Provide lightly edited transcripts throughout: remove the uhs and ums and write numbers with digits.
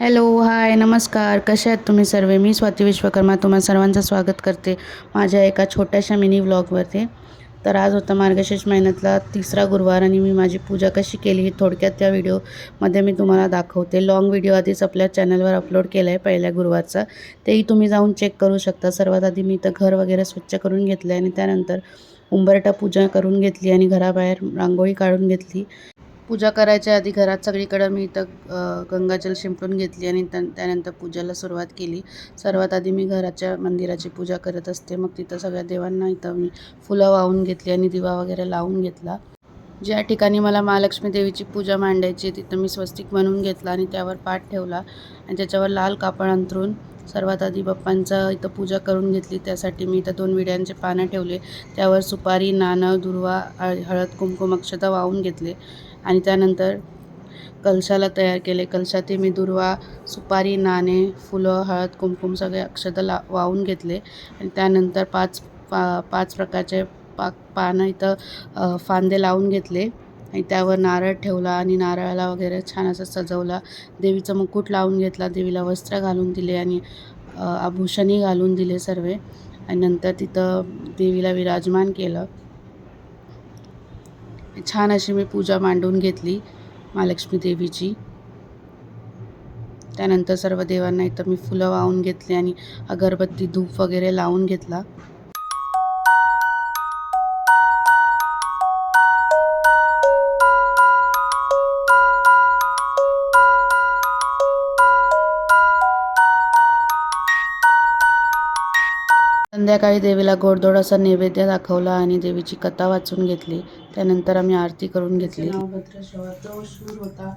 Hello, हाय, नमस्कार. कसे आहेत तुम्ही सर्व? मी स्वाती विश्वकर्मा तुम्हा सर्वांचं स्वागत करते माझ्या एका छोट्याशा मिनी व्लॉगवरती. तर आज होता मार्गशीर्ष महिन्यातला तिसरा गुरुवार आणि मी माझी पूजा कशी केली ही थोडक्यात त्या व्हिडिओमध्ये मी तुम्हाला दाखवते. लॉंग व्हिडिओ आधीच आपल्या चॅनलवर अपलोड केला आहे पहिल्या गुरुवारचा, तेही तुम्ही जाऊन चेक करू शकता. सर्वात आधी मी इथं घर वगैरे स्वच्छ करून घेतलं आणि त्यानंतर उंबरठा पूजा करून घेतली आणि घराबाहेर रांगोळी काढून घेतली. पूजा करायच्या आधी घरात सगळीकडं मी इथं गंगाजल शिंपडून घेतली आणि त्यानंतर पूजेला सुरुवात केली. सर्वात आधी मी घराच्या मंदिराची पूजा करत असते. मग तिथं सगळ्या देवांना इथं मी फुलं वाहून घेतली आणि दिवा वगैरे लावून घेतला. ज्या ठिकाणी मला महालक्ष्मी देवीची पूजा मांडायची तिथं मी स्वस्तिक बनवून घेतला आणि त्यावर पाट ठेवला आणि त्याच्यावर लाल कापड अंथरून सर्वात आधी बाप्पांचा इथं पूजा करून घेतली. त्यासाठी मी इथं 2 विड्यांचे पानं ठेवले. त्यावर सुपारी, नाणं, दुर्वा, हळद, कुंकुम, अक्षता वाहून घेतले आणि त्यानंतर कलशाला तयार केले. कलशात मी दुर्वा, सुपारी, नाणे, फुलं, हळद, कुंकुम सगळे अक्षता वाहून घेतले आणि त्यानंतर पाच प्रकारचे पानं इथं फांदे लावून घेतले आणि त्यावर नारळ ठेवला आणि नारळाला वगैरे छान असं सजवला. देवीचं मुकुट लावून घेतला, देवीला वस्त्र घालून दिले आणि आभूषणही घालून दिले सर्व आणि नंतर तिथं देवीला विराजमान केलं. छान अशी मी पूजा मांडून घेतली महालक्ष्मी देवीची. त्यानंतर सर्व देवांना इथं मी फुलं वाहून घेतली आणि अगरबत्ती, धूप वगैरे लावून घेतला. संध्याकाळी देवीला गोडधोड असा नैवेद्य दाखवला आणि देवीची कथा वाचून घेतली. त्यानंतर आम्ही आरती करून घेतली. तो शूर होता,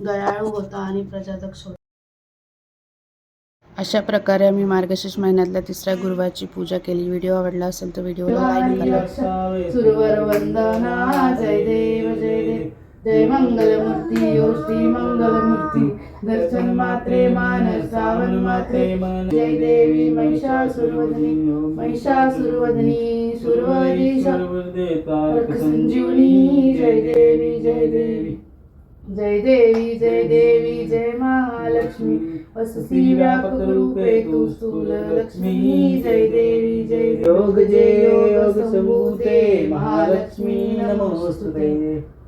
दयाळू होता आणि प्रजादक्ष होता. अशा प्रकारे आम्ही मार्गशीर्ष महिन्यातल्या तिसऱ्या गुरुवारची पूजा केली. व्हिडिओ आवडला असेल तर व्हिडिओला लाईक करा. सुरवर वंदना, जय देव जय देव, जय मंगलमूर्ती ओ श्री मंगलमूर्ती, दर्शन मात्रे मान सावन मात्रे मन, जय देवी महिषासुरवदनी, महिषासुरवदनी, सुरवरी संजीवनी, जय देवी जय देवी, जय देवी जय देवी, जय महालक्ष्मी वसती व्यापक रूपे तू स्थूल लक्ष्मी, जय देवी जय योग जय योग संभूते महालक्ष्मी नमोस्तुते.